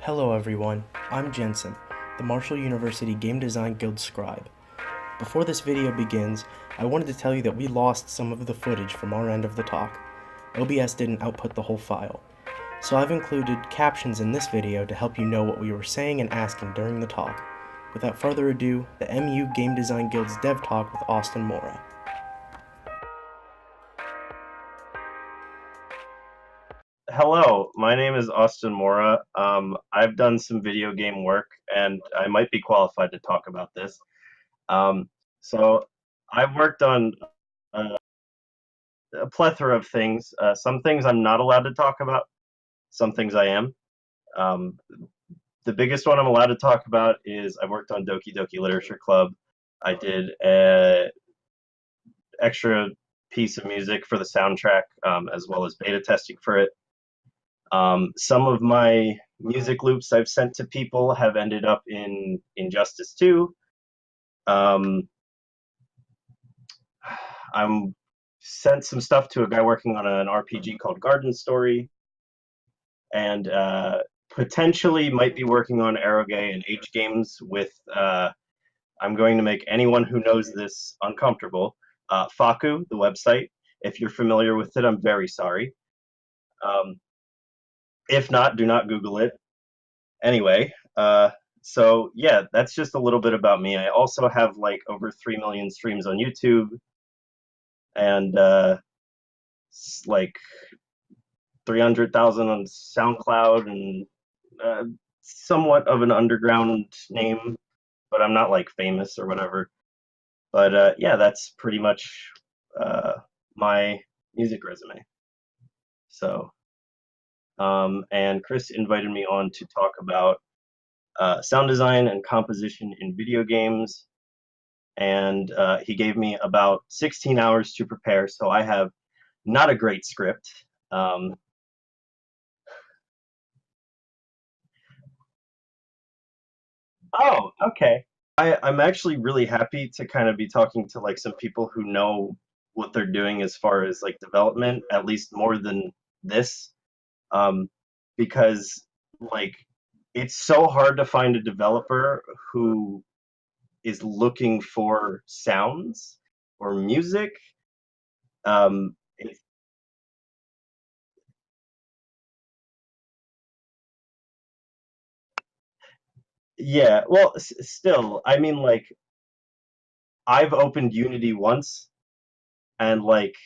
Hello everyone, I'm Jensen, the Marshall University Game Design Guild scribe. Before this video begins, I wanted to tell you that we lost some of the footage from our end of the talk. OBS didn't output the whole file. So I've included captions in this video to help you know what we were saying and asking during the talk. Without further ado, the MU Game Design Guild's DevTalk with Austin Mora. Hello, my name is Austin Mora. I've done some video game work, and I might be qualified to talk about this. So I've worked on a plethora of things. Some things I'm not allowed to talk about, some things I am. Um, the biggest one I'm allowed to talk about is I worked on Doki Doki Literature Club. I did an extra piece of music for the soundtrack, as well as beta testing for it. Some of my music loops I've sent to people have ended up in Injustice 2. I'm sent some stuff to a guy working on an RPG called Garden Story, and potentially might be working on Eroge and H games with. I'm going to make anyone who knows this uncomfortable. Faku, the website. If you're familiar with it, I'm very sorry. If not, do not Google it. Anyway, so yeah, that's just a little bit about me. I also have like over 3 million streams on YouTube, and like 300,000 on SoundCloud, and somewhat of an underground name, but I'm not like famous or whatever. But yeah, that's pretty much my music resume. So, and Chris invited me on to talk about sound design and composition in video games, and he gave me about 16 hours to prepare, so I have not a great script. Oh, okay. I'm actually really happy to kind of be talking to like some people who know what they're doing as far as like development, at least more than this, um, because like it's so hard to find a developer who is looking for sounds or music. It's, yeah, well, still, I mean, like I've opened Unity once, and like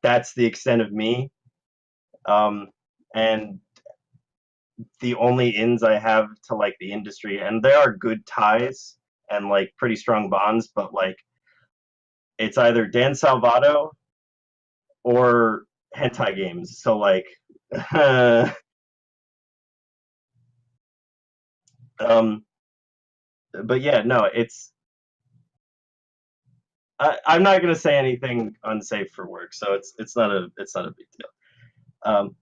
that's the extent of me. Um, and the only ins I have to like the industry, and there are good ties and like pretty strong bonds, but like it's either Dan Salvato or hentai games. So like, but yeah, no, I'm not gonna say anything unsafe for work, so it's not a big deal. Um,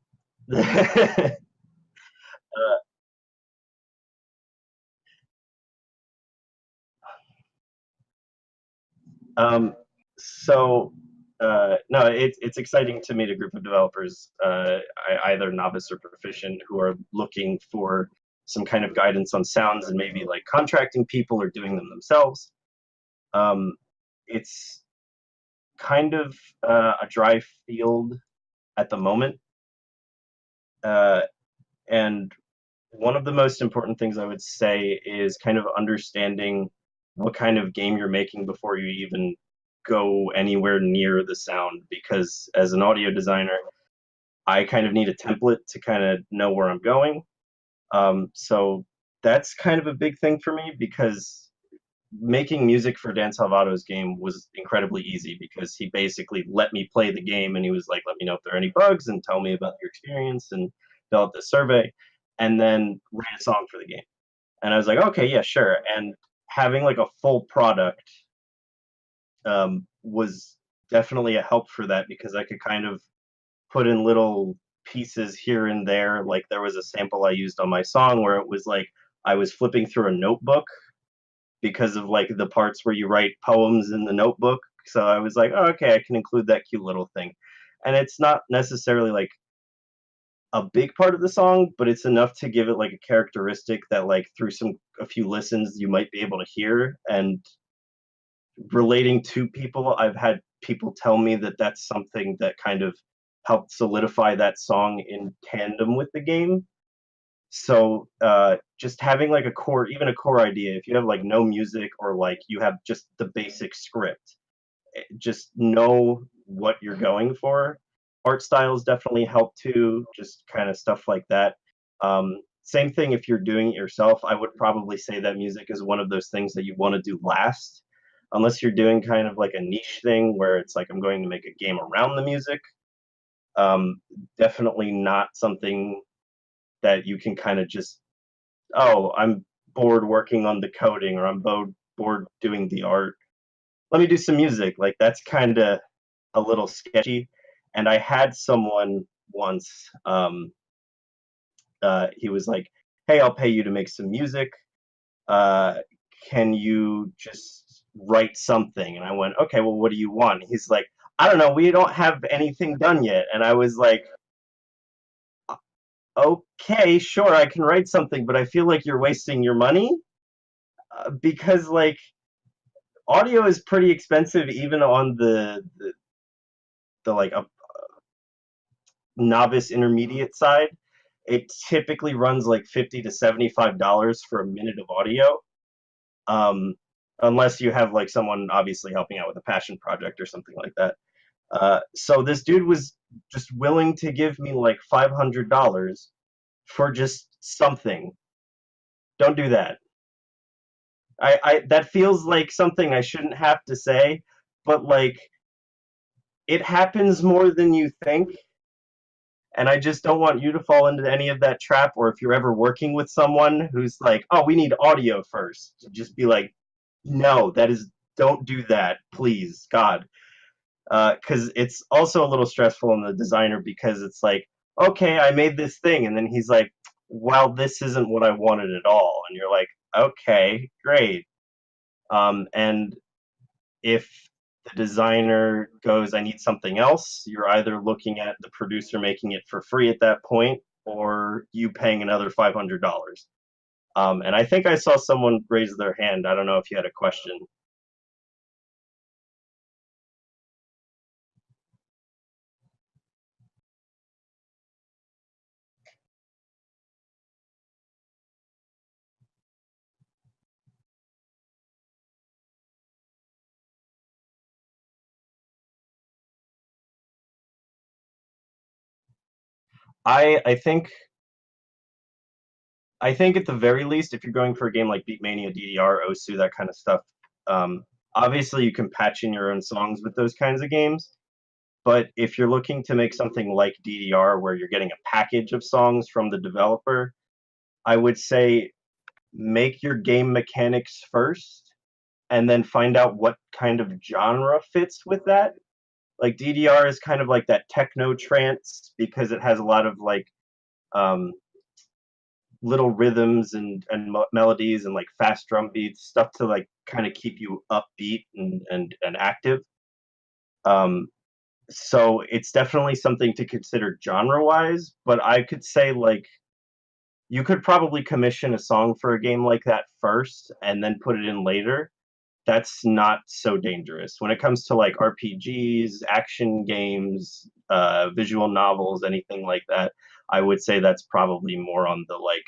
Um, so no, it's exciting to meet a group of developers, either novice or proficient, who are looking for some kind of guidance on sounds and maybe like contracting people or doing them themselves. Um, it's kind of a dry field at the moment, uh, and one of the most important things I would say is kind of understanding what kind of game you're making before you even go anywhere near the sound, because as an audio designer, I kind of need a template to kind of know where I'm going. So that's kind of a big thing for me, because making music for Dan Salvato's game was incredibly easy, because he basically let me play the game and he was like, let me know if there are any bugs and tell me about your experience and fill out the survey, and then write a song for the game. And I was like, okay, yeah, sure. And having like a full product was definitely a help for that, because I could kind of put in little pieces here and there. Like there was a sample I used on my song where it was like I was flipping through a notebook because of like the parts where you write poems in the notebook. So I was like, oh, okay, I can include that cute little thing. And it's not necessarily like a big part of the song, but it's enough to give it like a characteristic that like through a few listens you might be able to hear. And relating to people, I've had people tell me that that's something that kind of helped solidify that song in tandem with the game. So just having like even a core idea, if you have like no music or like you have just the basic script, just know what you're going for. Art styles definitely help too, just kind of stuff like that. Same thing if you're doing it yourself. I would probably say that music is one of those things that you want to do last, unless you're doing kind of like a niche thing where it's like I'm going to make a game around the music. Definitely not something that you can kind of just, oh, I'm bored working on the coding or I'm bored doing the art. Let me do some music. Like that's kind of a little sketchy. And I had someone once, he was like, hey, I'll pay you to make some music. Uh, can you just write something? And I went, okay, well, what do you want? He's like, I don't know, we don't have anything done yet. And I was like, okay, sure, I can write something, but I feel like you're wasting your money because like audio is pretty expensive even on the like a novice intermediate side. It typically runs like $50 to $75 for a minute of audio, um, unless you have like someone obviously helping out with a passion project or something like that. So this dude was just willing to give me like $500 for just something. Don't do that. I that feels like something I shouldn't have to say, but like it happens more than you think, and I just don't want you to fall into any of that trap. Or if you're ever working with someone who's like, "Oh, we need audio first," to just be like, "No, don't do that, please, God," because it's also a little stressful on the designer because it's like, "Okay, I made this thing," and then he's like, "Well, this isn't what I wanted at all," and you're like, "Okay, great." And if the designer goes, I need something else, you're either looking at the producer making it for free at that point or you paying another $500. And I think I saw someone raise their hand. I don't know if you had a question. I think at the very least, if you're going for a game like Beatmania, DDR, Osu, that kind of stuff, um, obviously you can patch in your own songs with those kinds of games. But if you're looking to make something like DDR, where you're getting a package of songs from the developer, I would say make your game mechanics first and then find out what kind of genre fits with that. Like DDR is kind of like that techno trance because it has a lot of like um, little rhythms and melodies and like fast drum beats, stuff to like kind of keep you upbeat and active. Um, so it's definitely something to consider genre wise, but I could say like you could probably commission a song for a game like that first and then put it in later. That's not so dangerous when it comes to like RPGs, action games, visual novels, anything like that. I would say that's probably more on the like,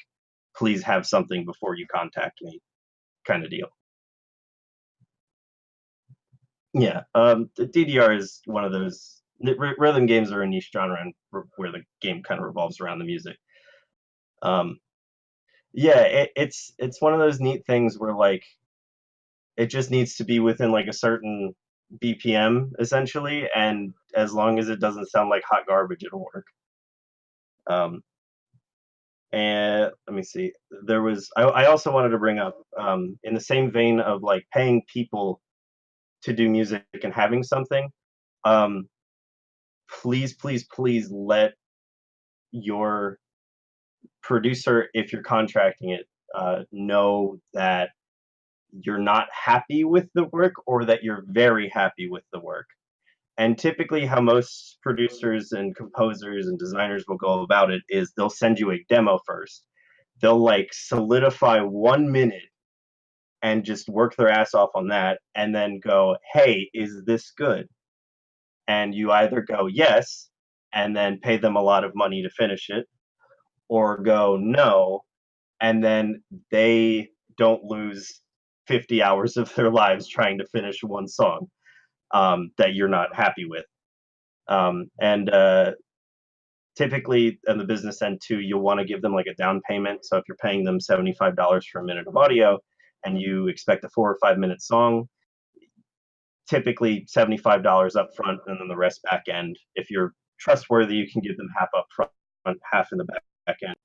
please have something before you contact me kind of deal. Yeah, the DDR is one of those rhythm games are a niche genre and where the game kind of revolves around the music. Um, yeah, it's one of those neat things where like it just needs to be within like a certain BPM essentially, and as long as it doesn't sound like hot garbage, it'll work. Um, and let me see. I also wanted to bring up in the same vein of like paying people to do music and having something. Um, please, please, please let your producer, if you're contracting it, know that you're not happy with the work or that you're very happy with the work. And typically, how most producers and composers and designers will go about it is they'll send you a demo first. They'll like solidify 1 minute and just work their ass off on that, and then go, "Hey, is this good?" And you either go yes, and then pay them a lot of money to finish it, or go no, and then they don't lose 50 hours of their lives trying to finish one song that you're not happy with. And typically, on the business end too, you'll want to give them like a down payment. So if you're paying them $75 for a minute of audio, and you expect a 4 or 5 minute song, typically $75 up front, and then the rest back end. If you're trustworthy, you can give them half up front, half in the back end.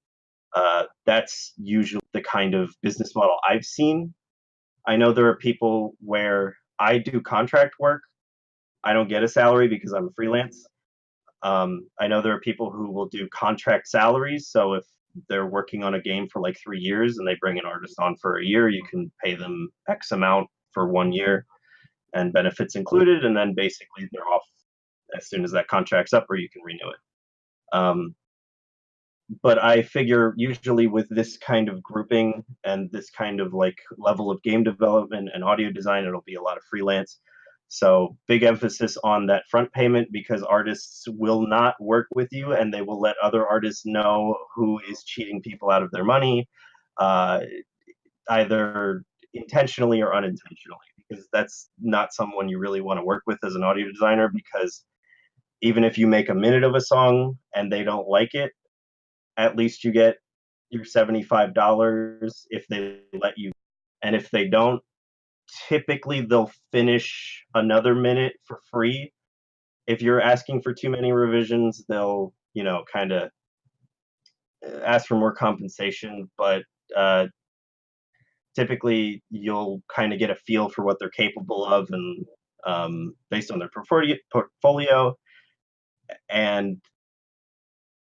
That's usually the kind of business model I've seen. I know there are people where I do contract work. I don't get a salary because I'm a freelance. I know there are people who will do contract salaries. So if they're working on a game for like 3 years and they bring an artist on for a year, you can pay them X amount for 1 year and benefits included. And then basically they're off as soon as that contract's up, or you can renew it. But I figure usually with this kind of grouping and this kind of like level of game development and audio design, it'll be a lot of freelance. So big emphasis on that front payment, because artists will not work with you and they will let other artists know who is cheating people out of their money, uh, either intentionally or unintentionally, because that's not someone you really want to work with as an audio designer. Because even if you make a minute of a song and they don't like it, at least you get your $75 if they let you. And if they don't, typically they'll finish another minute for free. If you're asking for too many revisions, they'll, kind of ask for more compensation. But typically you'll kind of get a feel for what they're capable of, and based on their portfolio, and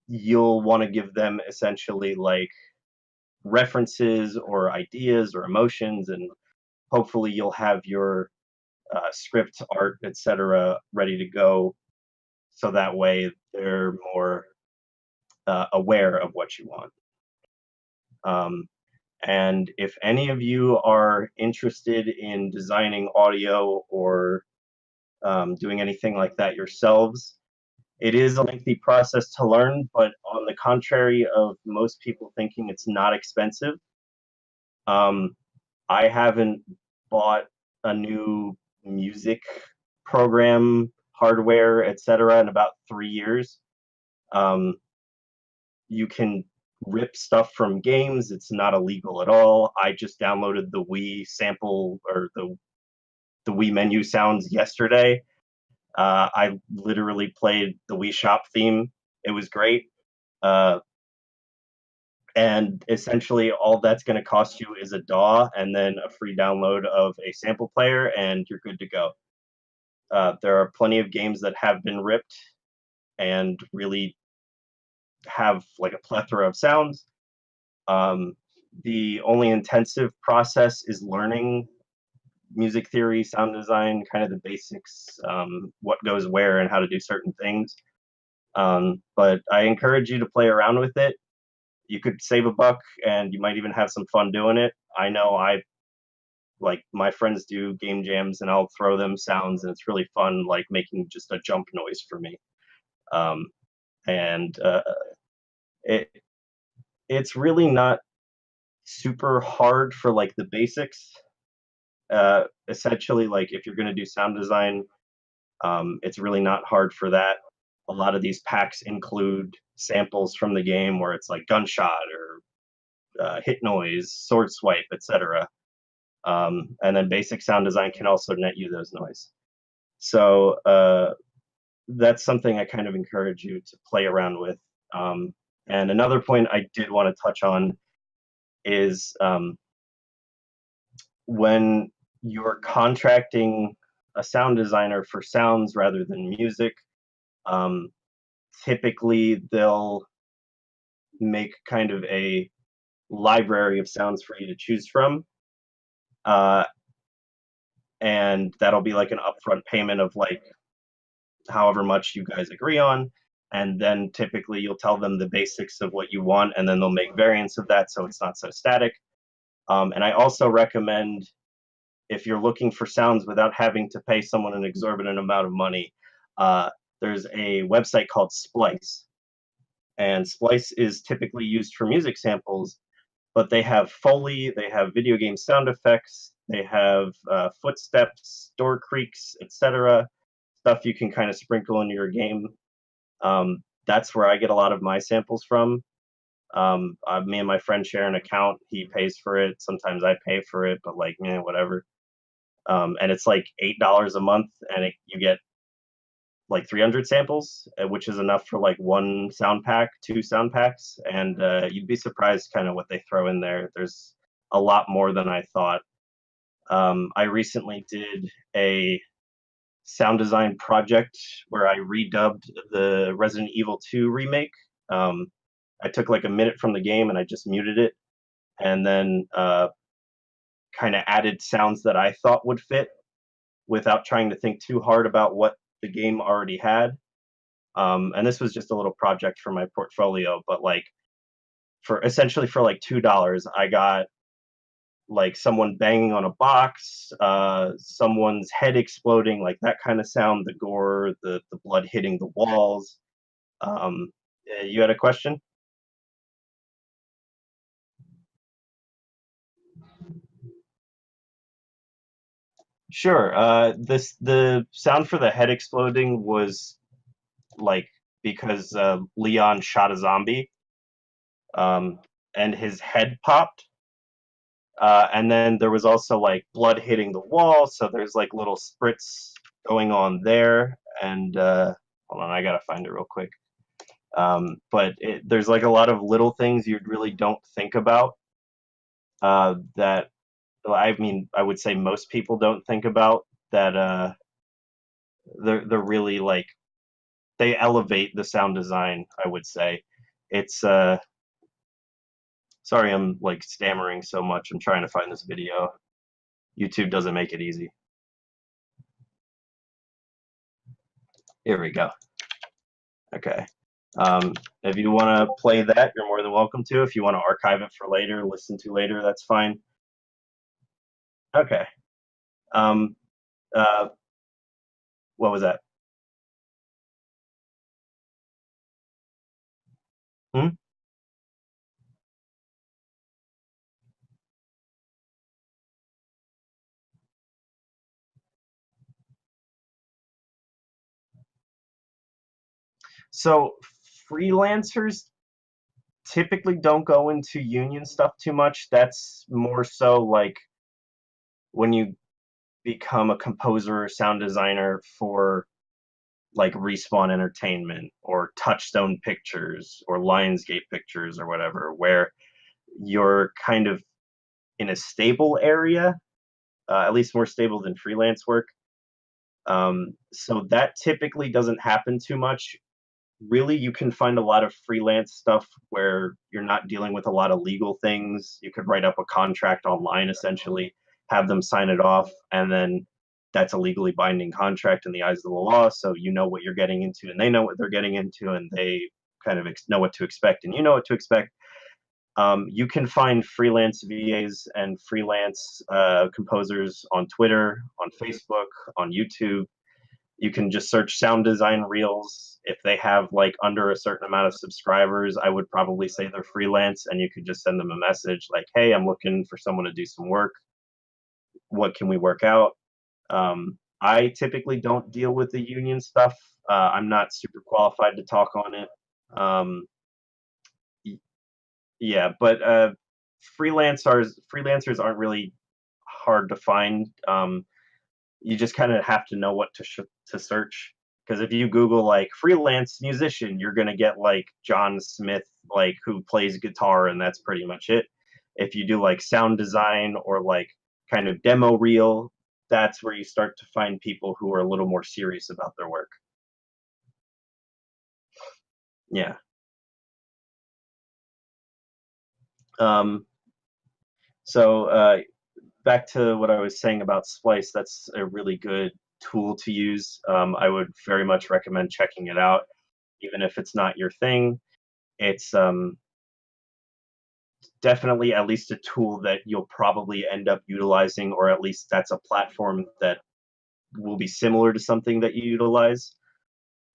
you'll want to give them essentially like references or ideas or emotions, and hopefully you'll have your script, art, etc., ready to go, so that way they're more aware of what you want. And if any of you are interested in designing audio or doing anything like that yourselves, it is a lengthy process to learn, but on the contrary of most people thinking it's not expensive, I haven't bought a new music program, hardware, etc., in about 3 years. You can rip stuff from games. It's not illegal at all. I just downloaded the Wii sample, or the Wii menu sounds yesterday. I literally played the Wii Shop theme. It was great. Uh, and essentially, all that's going to cost you is a DAW and then a free download of a sample player, and you're good to go. There are plenty of games that have been ripped and really have like a plethora of sounds. The only intensive process is learning music theory, sound design, kind of the basics, what goes where and how to do certain things. But I encourage you to play around with it. You could save a buck and you might even have some fun doing it. I know like my friends do game jams and I'll throw them sounds, and it's really fun, like making just a jump noise for me. And it it's really not super hard for like the basics. Essentially, like if you're going to do sound design, it's really not hard for that. A lot of these packs include samples from the game where it's like gunshot or hit noise, sword swipe, etc. And then basic sound design can also net you those noise. So that's something I kind of encourage you to play around with. And another point I did want to touch on is when you're contracting a sound designer for sounds rather than music, um, typically they'll make kind of a library of sounds for you to choose from. And that'll be like an upfront payment of like however much you guys agree on, and then typically you'll tell them the basics of what you want, and then they'll make variants of that so it's not so static. And I also recommend, if you're looking for sounds without having to pay someone an exorbitant amount of money, there's a website called Splice. And Splice is typically used for music samples, but they have Foley, they have video game sound effects, they have footsteps, door creaks, etc. Stuff you can kind of sprinkle into your game. That's where I get a lot of my samples from. Me and my friend share an account. He pays for it. Sometimes I pay for it, but like, man, whatever. And it's like $8 a month, and you get like 300 samples, which is enough for like one sound pack, two sound packs, and you'd be surprised kind of what they throw in there. There's a lot more than I thought. I recently did a sound design project where I redubbed the Resident Evil 2 remake. I took like a minute from the game and I just muted it, and then kind of added sounds that I thought would fit without trying to think too hard about what the game already had. And this was just a little project for my portfolio, but like for essentially for like $2, I got like someone banging on a box, someone's head exploding, like that kind of sound, the gore, the blood hitting the walls. You had a question? Sure. The sound for the head exploding was like because Leon shot a zombie, um, and his head popped. And then there was also like blood hitting the wall, so there's like little spritz going on there. And hold on, I gotta find it real quick. But there's like a lot of little things you really don't think about, that I mean, I would say most people don't think about, that they're really like, they elevate the sound design, I would say. It's sorry, I'm like stammering so much. I'm trying to find this video. YouTube doesn't make it easy. Here we go. Okay. If you want to play that, you're more than welcome to. If you want to archive it for later, listen to later, that's fine. Okay. Um, uh, what was that? Hmm? So freelancers typically don't go into union stuff too much. That's more so like when you become a composer or sound designer for like Respawn Entertainment or Touchstone Pictures or Lionsgate Pictures or whatever, where you're kind of in a stable area, at least more stable than freelance work. So that typically doesn't happen too much. Really, you can find a lot of freelance stuff where you're not dealing with a lot of legal things. You could write up a contract online, essentially, have them sign it off, and then that's a legally binding contract in the eyes of the law. So you know what you're getting into, and they know what they're getting into, and they kind of know what to expect, and you know what to expect. You can find freelance VAs and freelance composers on Twitter, on Facebook, on YouTube. You can just search sound design reels. If they have like under a certain amount of subscribers, I would probably say they're freelance, and you could just send them a message like, hey, I'm looking for someone to do some work. What can we work out? I typically don't deal with the union stuff. I'm not super qualified to talk on it. Um, yeah, but freelancers aren't really hard to find. You just kind of have to know what to search, because if you Google like freelance musician, you're gonna get like John Smith, like who plays guitar, and that's pretty much it. If you do like sound design or like kind of demo reel, that's where you start to find people who are a little more serious about their work. Yeah. Um, so back to what I was saying about Splice. That's a really good tool to use. I would very much recommend checking it out, even if it's not your thing. It's definitely at least a tool that you'll probably end up utilizing, or at least that's a platform that will be similar to something that you utilize.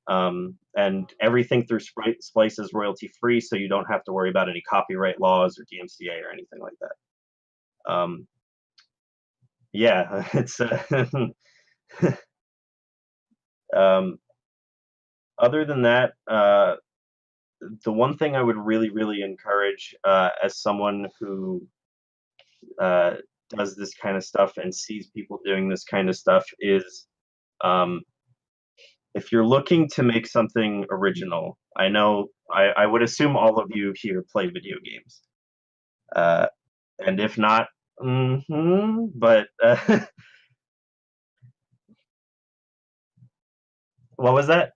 And everything through Splice is royalty free, so you don't have to worry about any copyright laws or DMCA or anything like that. Yeah, it's um, other than that, the one thing I would really encourage as someone who uh, does this kind of stuff and sees people doing this kind of stuff is, um, if you're looking to make something original, I know I would assume all of you here play video games, uh, and if not, but what was that?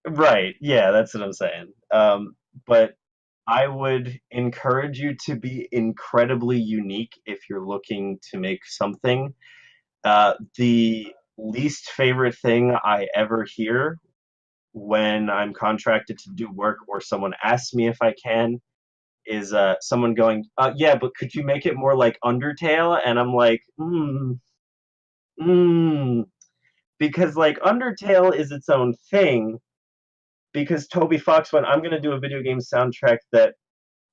Right, yeah, that's what I'm saying. But I would encourage you to be incredibly unique if you're looking to make something. The least favorite thing I ever hear when I'm contracted to do work or someone asks me if I can is someone going, yeah, but could you make it more like Undertale? And I'm like, mm, because like Undertale is its own thing. Because Toby Fox went, I'm going to do a video game soundtrack that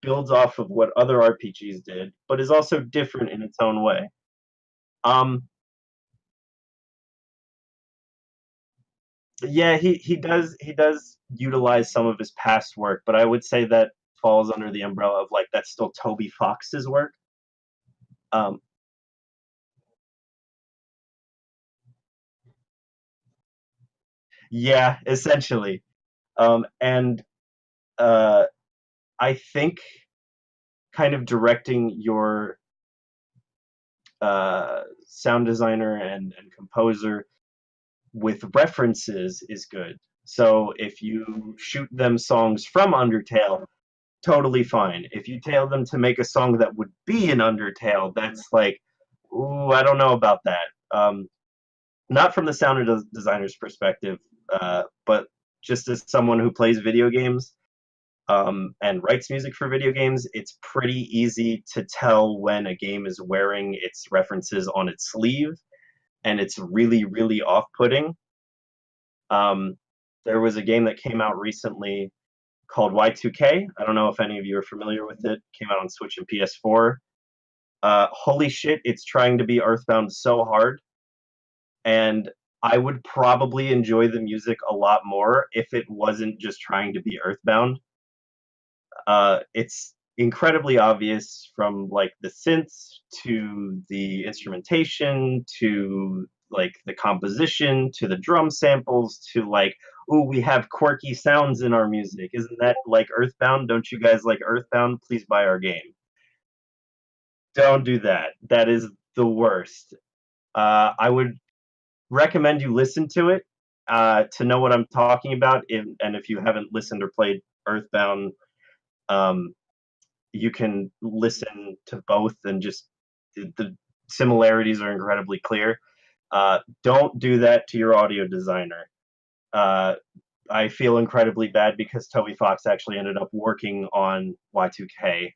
builds off of what other RPGs did, but is also different in its own way. Um, yeah, he does utilize some of his past work, but I would say that falls under the umbrella of like that's still Toby Fox's work. Um, yeah, essentially. And uh, I think kind of directing your sound designer and composer with references is good. So if you shoot them songs from Undertale, totally fine. If you tell them to make a song that would be in Undertale, that's like, ooh, I don't know about that. Not from the sound designer's perspective, but just as someone who plays video games and writes music for video games, it's pretty easy to tell when a game is wearing its references on its sleeve, and it's really off-putting. Um, there was a game that came out recently called Y2K. I don't know if any of you are familiar with it. Came out on Switch and PS4. Holy shit, it's trying to be Earthbound so hard. And I would probably enjoy the music a lot more if it wasn't just trying to be Earthbound. It's incredibly obvious from like the synths to the instrumentation to like the composition to the drum samples to like, ooh, we have quirky sounds in our music. Isn't that like Earthbound? Don't you guys like Earthbound? Please buy our game. Don't do that. That is the worst. I would recommend you listen to it to know what I'm talking about. And if you haven't listened or played Earthbound, um, you can listen to both and just the similarities are incredibly clear. Don't do that to your audio designer. Uh, I feel incredibly bad because Toby Fox actually ended up working on Y2K,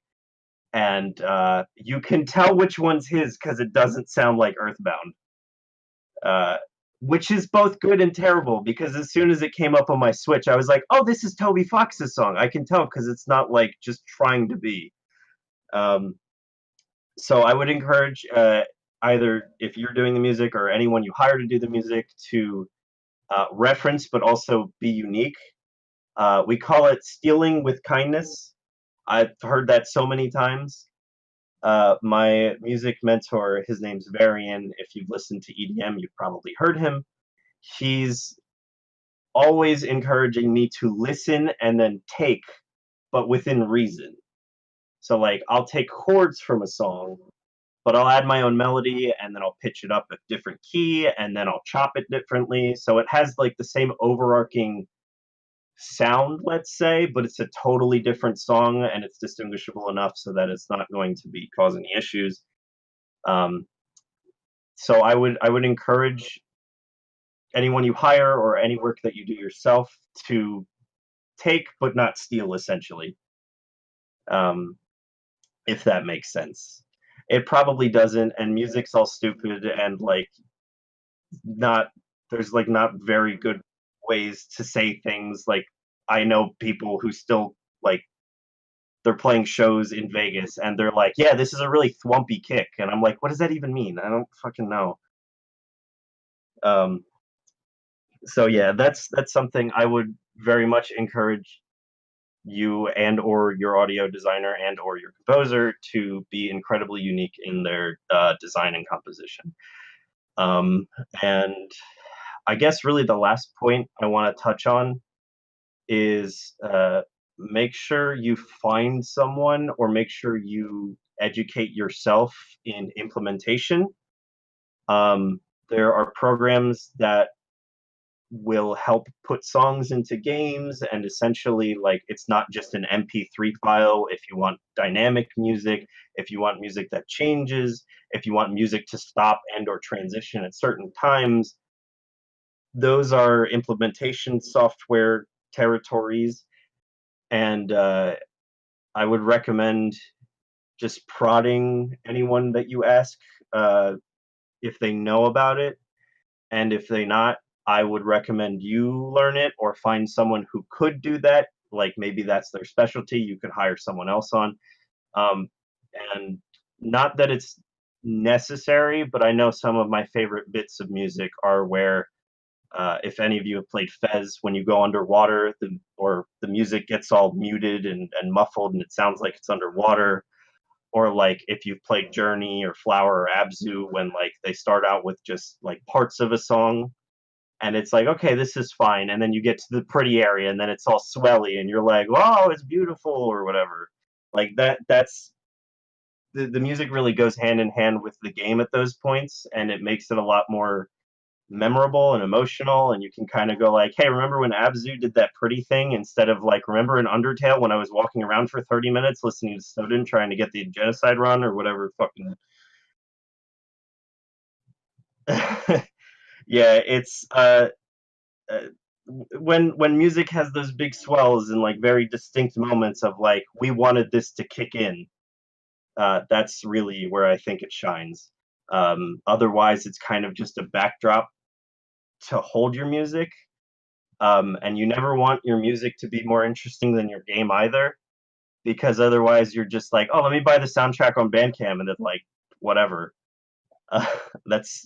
and you can tell which one's his because it doesn't sound like Earthbound. Uh, which is both good and terrible because as soon as it came up on my Switch, I was like, "Oh, this is Toby Fox's song." I can tell because it's not like just trying to be. Um, so I would encourage either if you're doing the music or anyone you hire to do the music to reference, but also be unique. We call it stealing with kindness. I've heard that so many times. My music mentor, his name's Varian. If you've listened to EDM, you've probably heard him. He's always encouraging me to listen and then take, but within reason. So, like, I'll take chords from a song, but I'll add my own melody and then I'll pitch it up a different key and then I'll chop it differently. So it has like the same overarching sound, let's say, but it's a totally different song and it's distinguishable enough so that it's not going to be causing issues. Um, So I would encourage anyone you hire or any work that you do yourself to take but not steal, essentially. Um, if that makes sense. It probably doesn't, and music's all stupid and like not there's like not very good ways to say things. Like I know people who still like they're playing shows in Vegas and they're like, "Yeah, this is a really thwumpy kick," and I'm like, "What does that even mean? I don't fucking know." Um, so yeah, that's something I would very much encourage you and or your audio designer and or your composer to be incredibly unique in their design and composition. Um, and I guess really the last point I want to touch on is make sure you find someone or make sure you educate yourself in implementation. Um, there are programs that will help put songs into games, and essentially like it's not just an mp3 file. If you want dynamic music, if you want music that changes, if you want music to stop and or transition at certain times, those are implementation software territories. And I would recommend just prodding anyone that you ask uh, if they know about it. And if they not, I would recommend you learn it or find someone who could do that. Like maybe that's their specialty. You could hire someone else on. Um, and not that it's necessary, but I know some of my favorite bits of music are where, if any of you have played Fez, when you go underwater, or the music gets all muted and muffled and it sounds like it's underwater, or like if you've played Journey or Flower or Abzu, when like they start out with just like parts of a song and it's like, okay, this is fine, and then you get to the pretty area and then it's all swelly and you're like, wow, it's beautiful or whatever. Like that's the music really goes hand in hand with the game at those points, and it makes it a lot more memorable and emotional, and you can kind of go like, hey, remember when Abzu did that pretty thing, instead of like, remember in Undertale when I was walking around for 30 minutes listening to Snowden trying to get the genocide run or whatever fucking yeah, it's uh when music has those big swells and like very distinct moments of like, we wanted this to kick in, that's really where I think it shines. Otherwise it's kind of just a backdrop to hold your music. And you never want your music to be more interesting than your game either, because otherwise you're just like, oh, let me buy the soundtrack on Bandcamp, and then like whatever. Uh, that's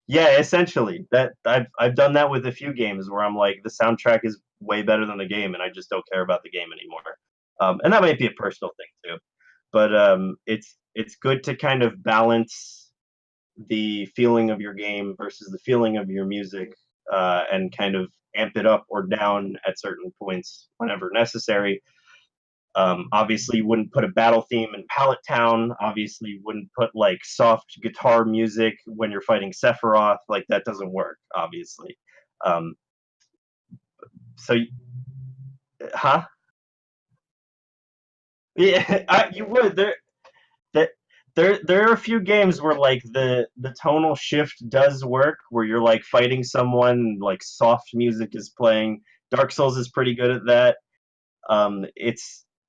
yeah, essentially that I've done that with a few games where I'm like, the soundtrack is way better than the game, and I just don't care about the game anymore. And that might be a personal thing too, but it's good to kind of balance the feeling of your game versus the feeling of your music, and kind of amp it up or down at certain points whenever necessary. Obviously, you wouldn't put a battle theme in Pallet Town. Obviously, you wouldn't put like soft guitar music when you're fighting Sephiroth. Like that doesn't work, obviously. Um, so, huh? Yeah, you would. There, there are a few games where like the tonal shift does work, where you're like fighting someone, like soft music is playing. Dark Souls is pretty good at that.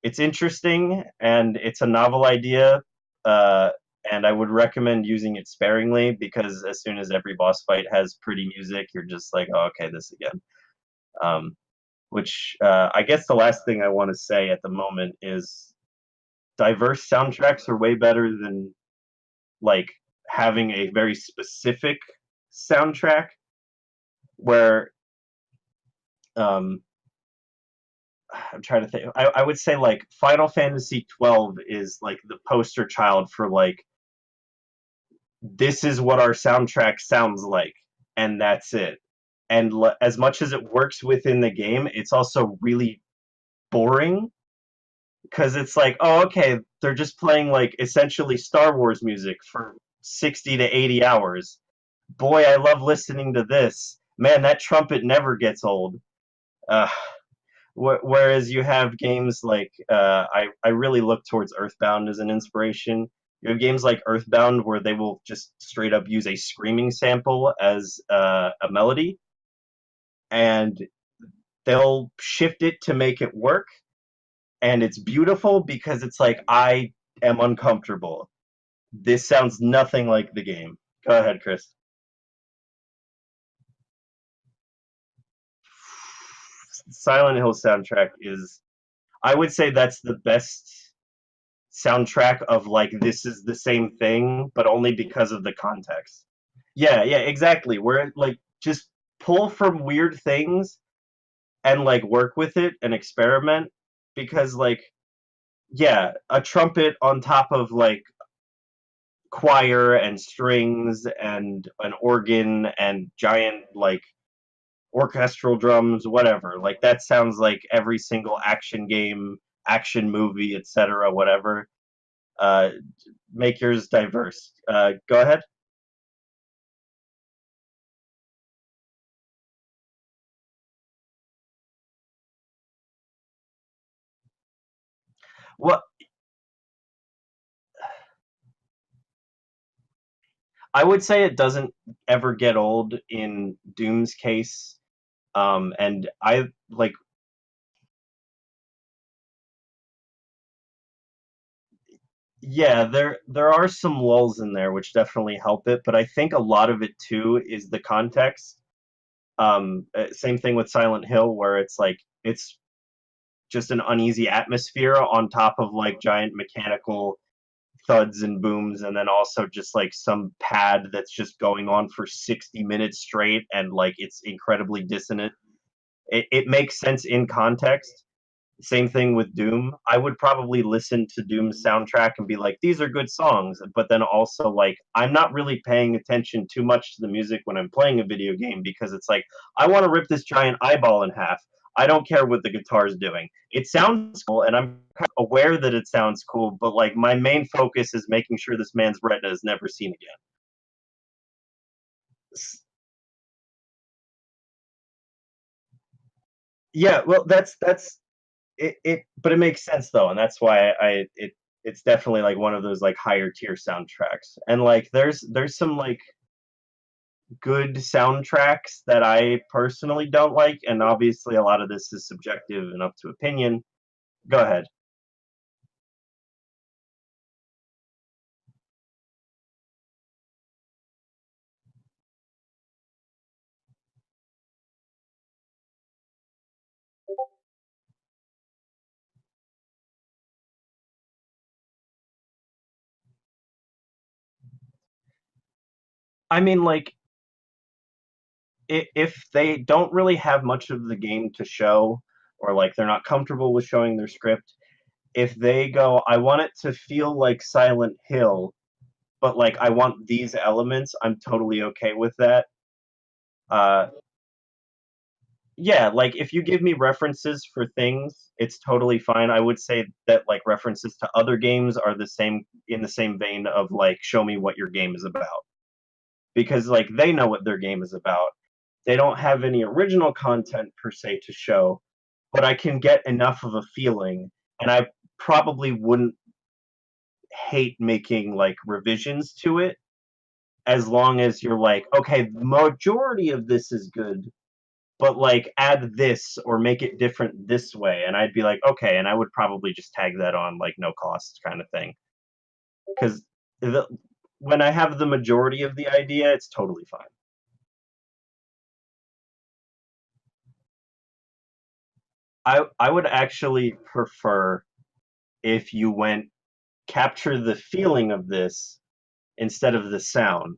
It's interesting and it's a novel idea, uh, and I would recommend using it sparingly, because as soon as every boss fight has pretty music, you're just like, oh, okay, this again. Um, which I guess the last thing I want to say at the moment is diverse soundtracks are way better than like having a very specific soundtrack where um, I'm trying to think. I would say like Final Fantasy 12 is like the poster child for like, this is what our soundtrack sounds like, and that's it. And as much as it works within the game, it's also really boring, because it's like, oh, okay, they're just playing like essentially Star Wars music for 60 to 80 hours. Boy, I love listening to this. Man, that trumpet never gets old. Uh, whereas you have games like, I really look towards Earthbound as an inspiration. You have games like Earthbound where they will just straight up use a screaming sample as a melody, and they'll shift it to make it work, and it's beautiful because it's like I am uncomfortable. This sounds nothing like the game. Go ahead, Chris. Silent Hill soundtrack is, I would say that's the best soundtrack of like this is the same thing, but only because of the context. Yeah, yeah, exactly. Where like just pull from weird things and like work with it and experiment, because like yeah, a trumpet on top of like choir and strings and an organ and giant like orchestral drums, whatever. Like that sounds like every single action game, action movie, etc., whatever. Uh, make yours diverse. Go ahead. Well, I would say it doesn't ever get old in Doom's case. And I like, yeah, there are some lulls in there which definitely help it, but I think a lot of it too is the context. Same thing with Silent Hill, where it's like it's just an uneasy atmosphere on top of like giant mechanical thuds and booms, and then also just like some pad that's just going on for 60 minutes straight, and like it's incredibly dissonant. It makes sense in context. Same thing with Doom. I would probably listen to Doom's soundtrack and be like, these are good songs, but then also like I'm not really paying attention too much to the music when I'm playing a video game, because it's like I want to rip this giant eyeball in half. I don't care what the guitar's doing. It sounds cool, and I'm kind of aware that it sounds cool, but like my main focus is making sure this man's retina is never seen again. Yeah, well, that's it, but it makes sense though, and that's why it's definitely like one of those like higher tier soundtracks. And like there's some like good soundtracks that I personally don't like, and obviously a lot of this is subjective and up to opinion. Go ahead. I mean, like if they don't really have much of the game to show, or like they're not comfortable with showing their script, if they go, I want it to feel like Silent Hill, but like I want these elements, I'm totally okay with that. Uh, yeah, like if you give me references for things, it's totally fine. I would say that like references to other games are the same, in the same vein of like show me what your game is about, because like they know what their game is about. They don't have any original content per se to show, but I can get enough of a feeling, and I probably wouldn't hate making like revisions to it, as long as you're like, okay, the majority of this is good, but like add this or make it different this way, and I'd be like, okay, and I would probably just tag that on like no cost kind of thing, because when I have the majority of the idea, it's totally fine. I would actually prefer if you went capture the feeling of this instead of the sound.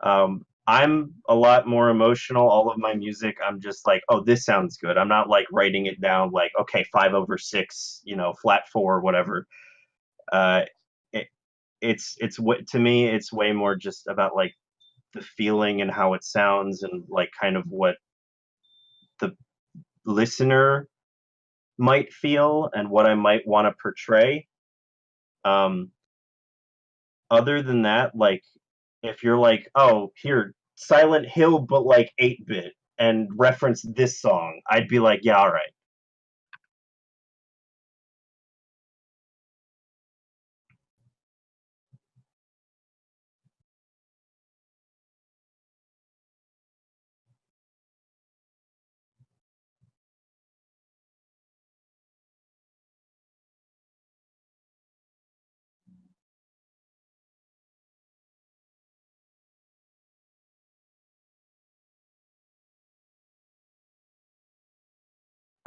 I'm a lot more emotional. All of my music, I'm just like, oh, this sounds good. I'm not like writing it down like, okay, 5/6, flat four, whatever. Uh, it, it's what to me, it's way more just about like the feeling and how it sounds, and like kind of what the listener might feel and what I might want to portray. Um, Other than that, like if you're like, oh, here, Silent Hill, but like 8-bit, and reference this song, I'd be like, yeah, all right.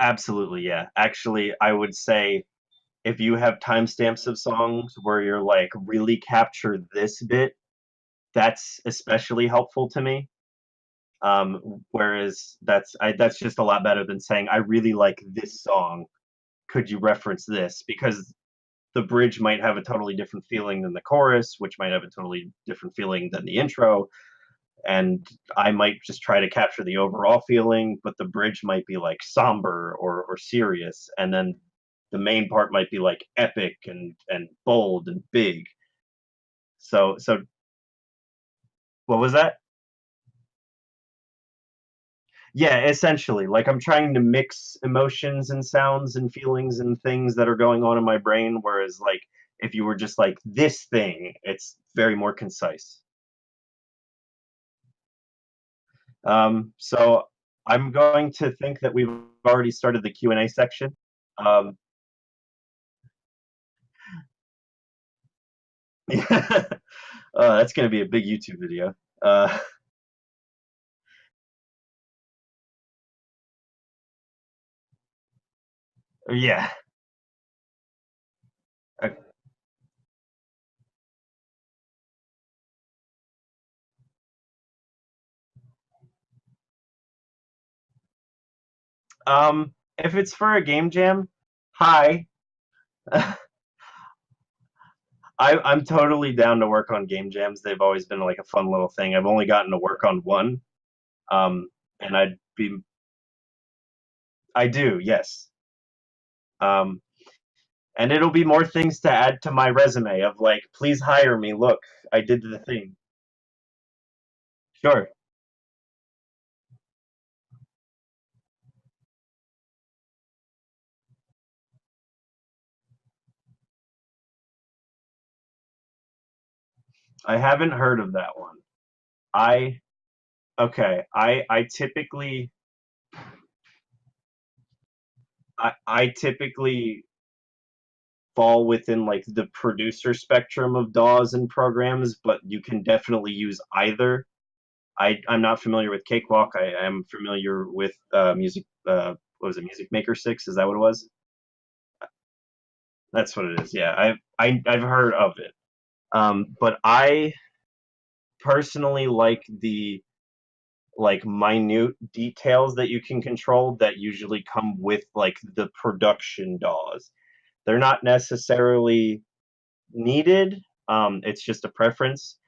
Absolutely, yeah. Actually, I would say if you have timestamps of songs where you're like really capture this bit, that's especially helpful to me. Whereas that's just a lot better than saying I really like this song. Could you reference this? Because the bridge might have a totally different feeling than the chorus, which might have a totally different feeling than the intro. And I might just try to capture the overall feeling, but the bridge might be like somber or serious, and then the main part might be like epic and bold and big. So what was that? Yeah, essentially, like I'm trying to mix emotions and sounds and feelings and things that are going on in my brain, whereas like if you were just like this thing, it's very more concise. So I'm going to think that we've already started the Q&A section. Um, yeah, that's going to be a big YouTube video. Uh, yeah. Uh, if it's for a game jam, hi. I'm totally down to work on game jams. They've always been like a fun little thing. I've only gotten to work on one, um, and I do, yes. Um, and it'll be more things to add to my resume of like, please hire me. Look, I did the thing. Sure. I haven't heard of that one. I okay. I typically fall within like the producer spectrum of DAWs and programs, but you can definitely use either. I'm not familiar with Cakewalk. I am familiar with music. What was it? Music Maker 6? Is that what it was? That's what it is. Yeah, I've heard of it. But I personally like the like minute details that you can control that usually come with like the production DAWs. They're not necessarily needed. It's just a preference.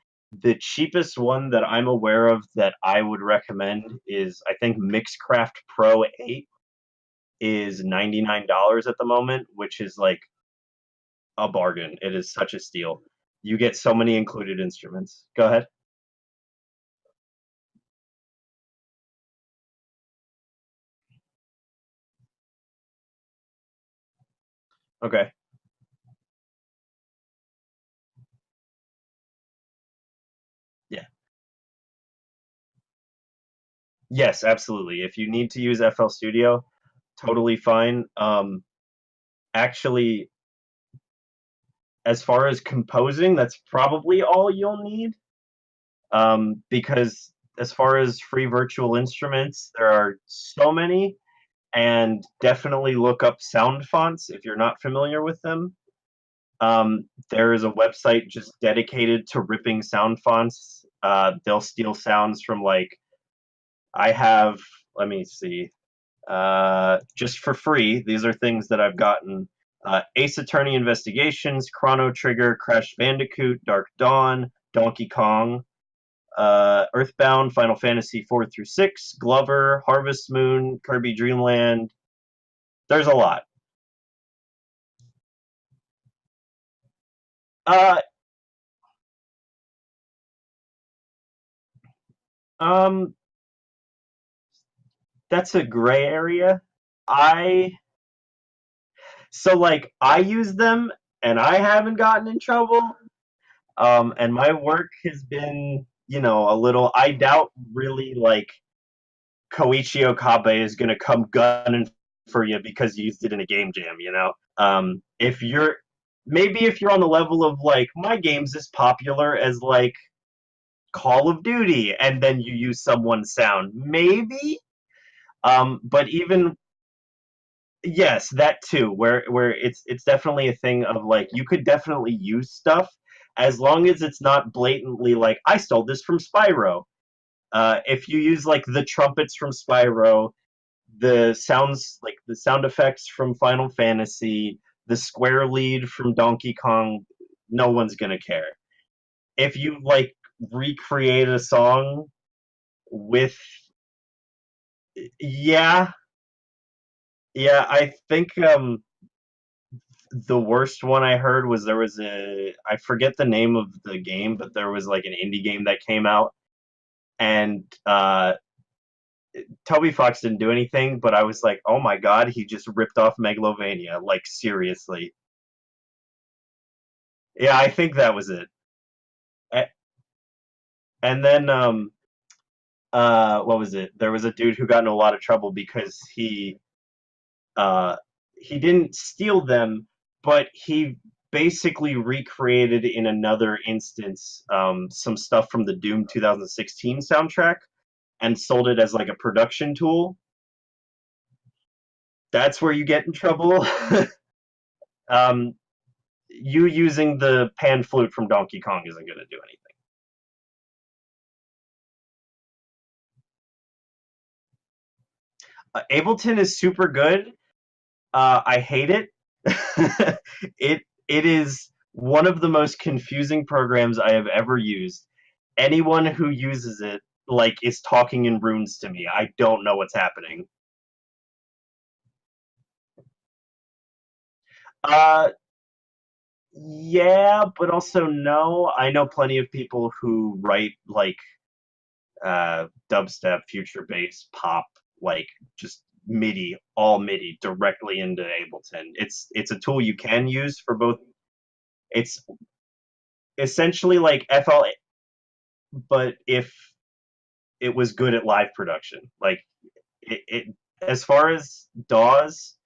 The cheapest one that I'm aware of that I would recommend is I think Mixcraft Pro 8 is $99 at the moment, which is like a bargain. It is such a steal. You get so many included instruments. Go ahead. Okay. Yeah. Yes, absolutely. If you need to use FL Studio, totally fine. Actually, as far as composing, that's probably all you'll need. Because as far as free virtual instruments, there are so many, and definitely look up SoundFonts if you're not familiar with them. There is a website just dedicated to ripping sound fonts. They'll steal sounds from like I have. Let me see. Just for free, these are things that I've gotten. Ace Attorney Investigations, Chrono Trigger, Crash Bandicoot, Dark Dawn, Donkey Kong, Earthbound, Final Fantasy 4 through 6, Glover, Harvest Moon, Kirby Dreamland. There's a lot. Uh, um, that's a gray area. I so like I use them and I haven't gotten in trouble. And my work has been, a little. I doubt really like Koichi Okabe is gonna come gunning for you because you used it in a game jam. If you're maybe if you're on the level of like my game's as popular as like Call of Duty, and then you use someone's sound, maybe. But even Yes, that too, where it's definitely a thing of like you could definitely use stuff as long as it's not blatantly like I stole this from Spyro. If you use like the trumpets from Spyro, the sound effects from Final Fantasy, the square lead from Donkey Kong, no one's gonna care. If you like recreate a song with, yeah, yeah, I think the worst one I heard was there was a, I forget the name of the game, but there was like an indie game that came out, and Toby Fox didn't do anything, but I was like, oh my god, he just ripped off Megalovania, like seriously. Yeah, I think that was it. A- And then what was it? There was a dude who got in a lot of trouble because uh he didn't steal them, but he basically recreated in another instance some stuff from the Doom 2016 soundtrack and sold it as like a production tool. That's where you get in trouble. um, you using the pan flute from Donkey Kong isn't going to do anything. Ableton is super good. I hate it. It is one of the most confusing programs I have ever used. Anyone who uses it like is talking in runes to me. I don't know what's happening. Uh, yeah, but also no. I know plenty of people who write like dubstep, future bass, pop, like just MIDI, all MIDI directly into Ableton. It's a tool you can use for both. It's essentially like FL, but if it was good at live production, like it as far as DAWs,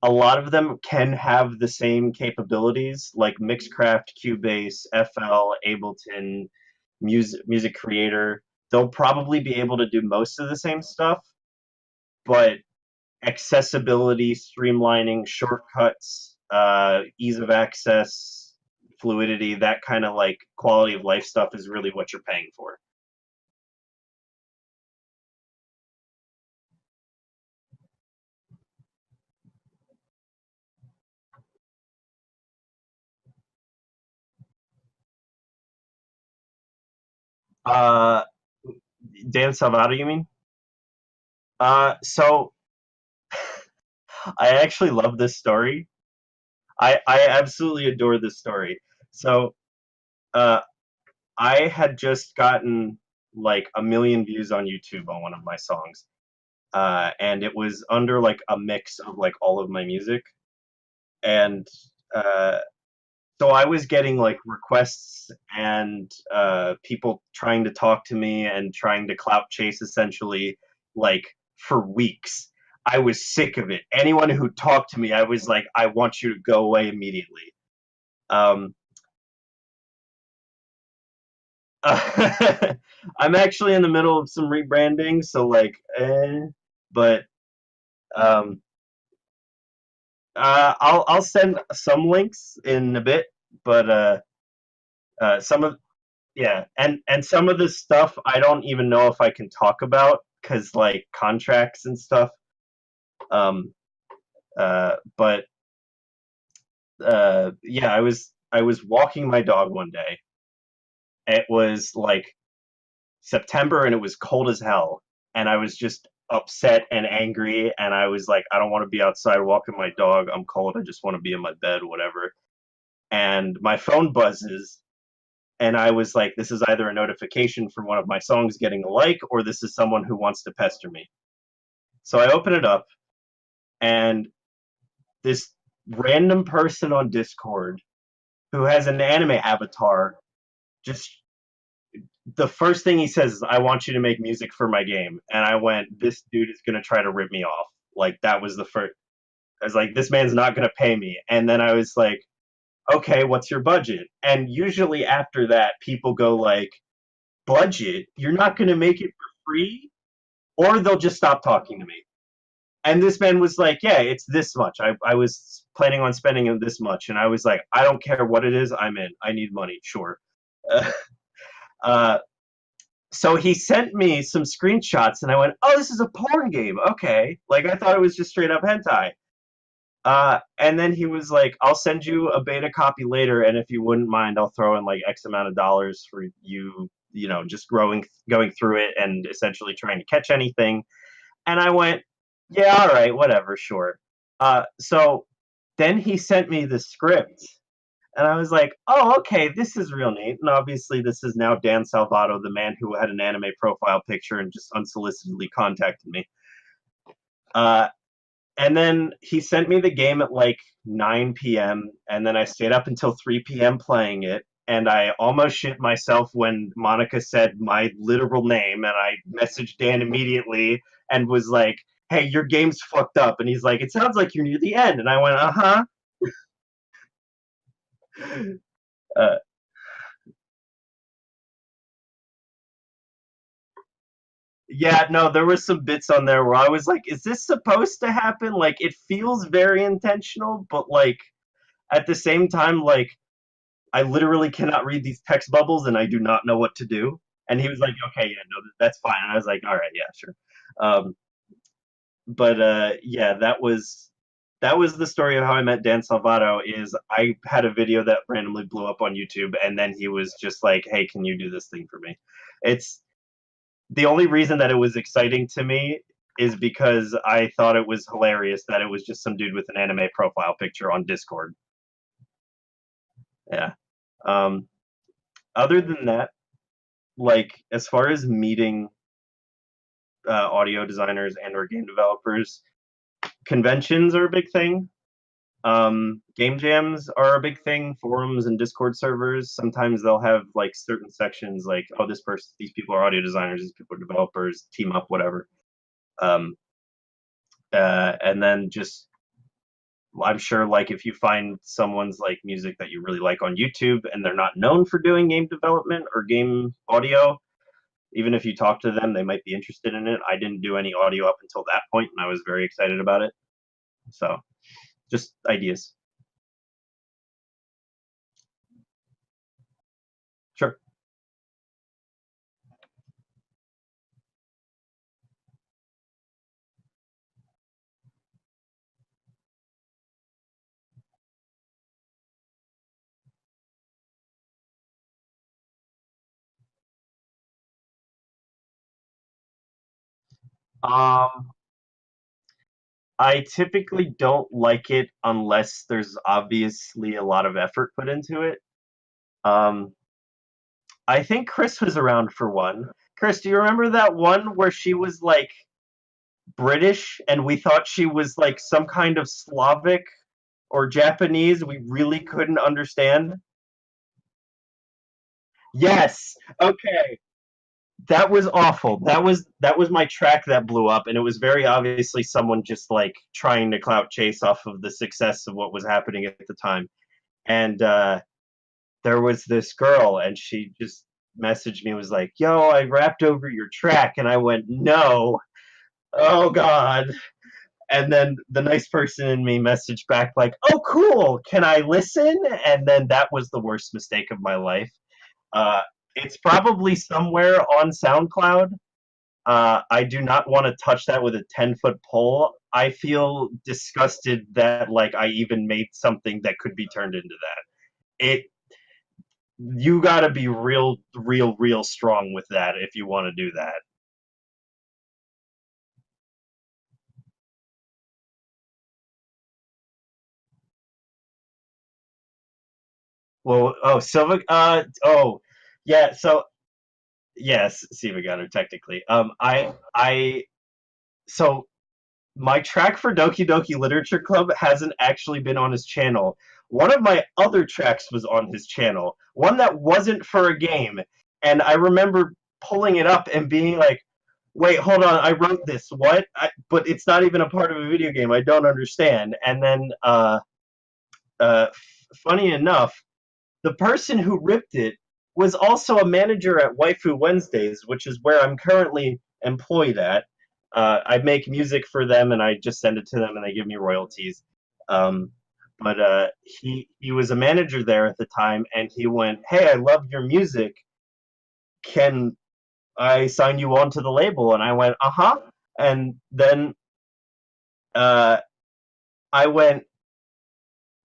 a lot of them can have the same capabilities, like Mixcraft, Cubase, FL, Ableton, Music Creator. They'll probably be able to do most of the same stuff, but accessibility, streamlining, shortcuts, ease of access, fluidity, that kind of like quality of life stuff is really what you're paying for. Uh, Dan Salvato, you mean? So I actually love this story. I absolutely adore this story. So uh, I had just gotten like a million views on YouTube on one of my songs, and it was under like a mix of like all of my music, and uh, so I was getting like requests and people trying to talk to me and trying to clout chase essentially like for weeks. I was sick of it. Anyone who talked to me, I was like, I want you to go away immediately. Um, I'm actually in the middle of some rebranding, so like, but um, I'll send some links in a bit, but some of, yeah, and some of this stuff I don't even know if I can talk about because like contracts and stuff. Um, but yeah, I was walking my dog one day. It was like September and it was cold as hell, and I was just upset and angry, and I was like, I don't want to be outside walking my dog. I'm cold. I just want to be in my bed, whatever. And my phone buzzes, and I was like, this is either a notification for one of my songs getting a like, or this is someone who wants to pester me. So I open it up, and this random person on Discord who has an anime avatar just the first thing he says is, I want you to make music for my game. And I went, this dude is going to try to rip me off. Like, that was the first. I was like, this man's not going to pay me. And then I was like, okay, what's your budget? And usually after that, people go like, budget? You're not going to make it for free? Or they'll just stop talking to me. And this man was like, yeah, it's this much. I was planning on spending this much. And I was like, I don't care what it is. I'm in. I need money. Sure. Uh, uh, so he sent me some screenshots and I went, oh, this is a porn game. Okay. Like I thought it was just straight up hentai. And then he was like, I'll send you a beta copy later. And if you wouldn't mind, I'll throw in like X amount of dollars for you, just going through it and essentially trying to catch anything. And I went, yeah, all right, whatever, sure. So then he sent me the script, and I was like, oh, okay, this is real neat. And obviously, this is now Dan Salvato, the man who had an anime profile picture and just unsolicitedly contacted me. Uh, and then he sent me the game at like 9 p.m., and then I stayed up until 3 p.m. playing it. And I almost shit myself when Monica said my literal name, and I messaged Dan immediately and was like, hey, your game's fucked up. And he's like, it sounds like you're near the end. And I went, uh-huh. Uh, yeah, no, there were some bits on there where I was like, is this supposed to happen? Like, it feels very intentional, but like, at the same time, like, I literally cannot read these text bubbles and I do not know what to do. And he was like, okay, yeah, no, that's fine. And I was like, all right, yeah, sure. Um, but yeah, that was the story of how I met Dan Salvato. Is I had a video that randomly blew up on YouTube, and then he was just like, "Hey, can you do this thing for me?" It's the only reason that it was exciting to me is because I thought it was hilarious that it was just some dude with an anime profile picture on Discord. Yeah. Um, Other than that, like as far as meeting audio designers and or game developers, conventions are a big thing. Game jams are a big thing. Forums and Discord servers. Sometimes they'll have like certain sections, like, oh, these people are audio designers, these people are developers, team up, whatever. Um, and then just, I'm sure, like if you find someone's like music that you really like on YouTube and they're not known for doing game development or game audio, even if you talk to them, they might be interested in it. I didn't do any audio up until that point, and I was very excited about it. So, just ideas. Sure. Um, I typically don't like it unless there's obviously a lot of effort put into it. Um, I think Chris was around for one. Chris, do you remember that one where she was like British and we thought she was like some kind of Slavic or Japanese we really couldn't understand? Yes. Okay. That was awful. That was my track that blew up, and it was very obviously someone just like trying to clout chase off of the success of what was happening at the time. And there was this girl, and she just messaged me, was like, "Yo, I rapped over your track," and I went, "No, oh God." And then the nice person in me messaged back like, "Oh, cool. Can I listen?" And then that was the worst mistake of my life. Uh, it's probably somewhere on SoundCloud. I do not want to touch that with a 10-foot pole. I feel disgusted that like I even made something that could be turned into that. It You got to be real, real, real strong with that if you want to do that. Well, oh, Silva, yeah. So yes, Siva got her technically. So my track for Doki Doki Literature Club hasn't actually been on his channel. One of my other tracks was on his channel, one that wasn't for a game. And I remember pulling it up and being like, wait, hold on, I wrote this. What? But it's not even a part of a video game. I don't understand. And then, uh, funny enough, the person who ripped it was also a manager at Waifu Wednesdays, which is where I'm currently employed at. I make music for them, and I just send it to them, and they give me royalties. Um, but he was a manager there at the time, and he went, "Hey, I love your music. Can I sign you onto the label?" And I went, "Uh huh." And then uh, I went,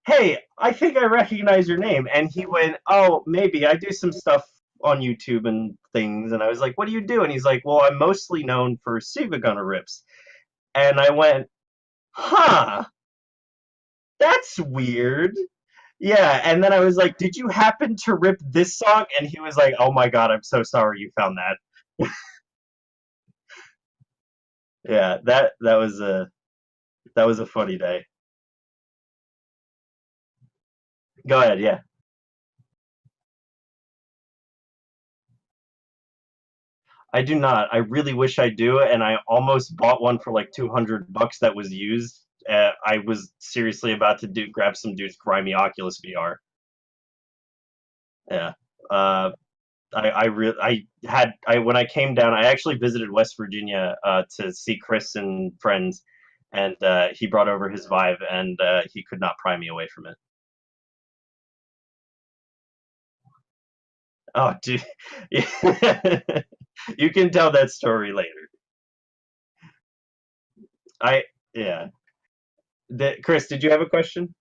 "Hey, I think I recognize your name." And he went, "Oh, maybe I do some stuff on YouTube and things." And I was like, "What do you do?" And he's like, "Well, I'm mostly known for Siva Gunner rips." And I went, "Huh, that's weird." Yeah, and then I was like, "Did you happen to rip this song?" And he was like, "Oh my god, I'm so sorry you found that." Yeah, that was a funny day. Go ahead, yeah. I do not. I really wish I do, and I almost bought one for like $200 that was used. I was seriously about to do grab some dude's grimy Oculus VR. Yeah. Uh, I when I came down, I actually visited West Virginia to see Chris and friends, and he brought over his Vive, and he could not pry me away from it. Oh, dude, you can tell that story later. I yeah. Chris, did you have a question?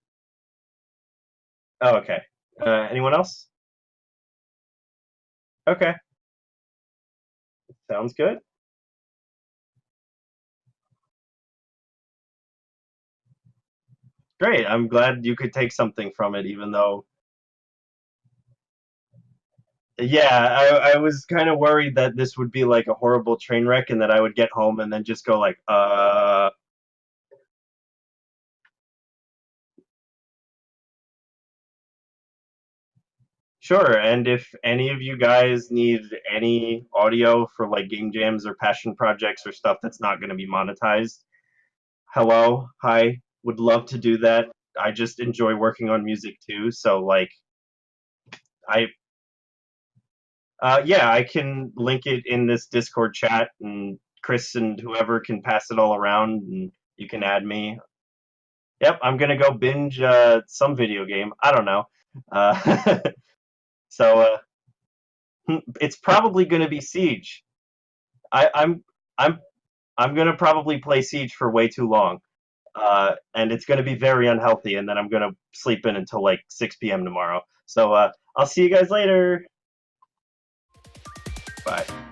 Oh, okay. Anyone else? Okay, sounds good. Great. I'm glad you could take something from it, even though, yeah, I was kind of worried that this would be like a horrible train wreck and that I would get home and then just go like, sure. And if any of you guys need any audio for like game jams or passion projects or stuff that's not going to be monetized, hello, hi, would love to do that. I just enjoy working on music too, so like, I yeah, I can link it in this Discord chat, and Chris and whoever can pass it all around, and you can add me. Yep, I'm gonna go binge some video game. I don't know. Uh, so it's probably gonna be Siege. I, I'm I'm gonna probably play Siege for way too long, and it's gonna be very unhealthy, and then I'm gonna sleep in until like 6 p.m. tomorrow. So I'll see you guys later. Bye.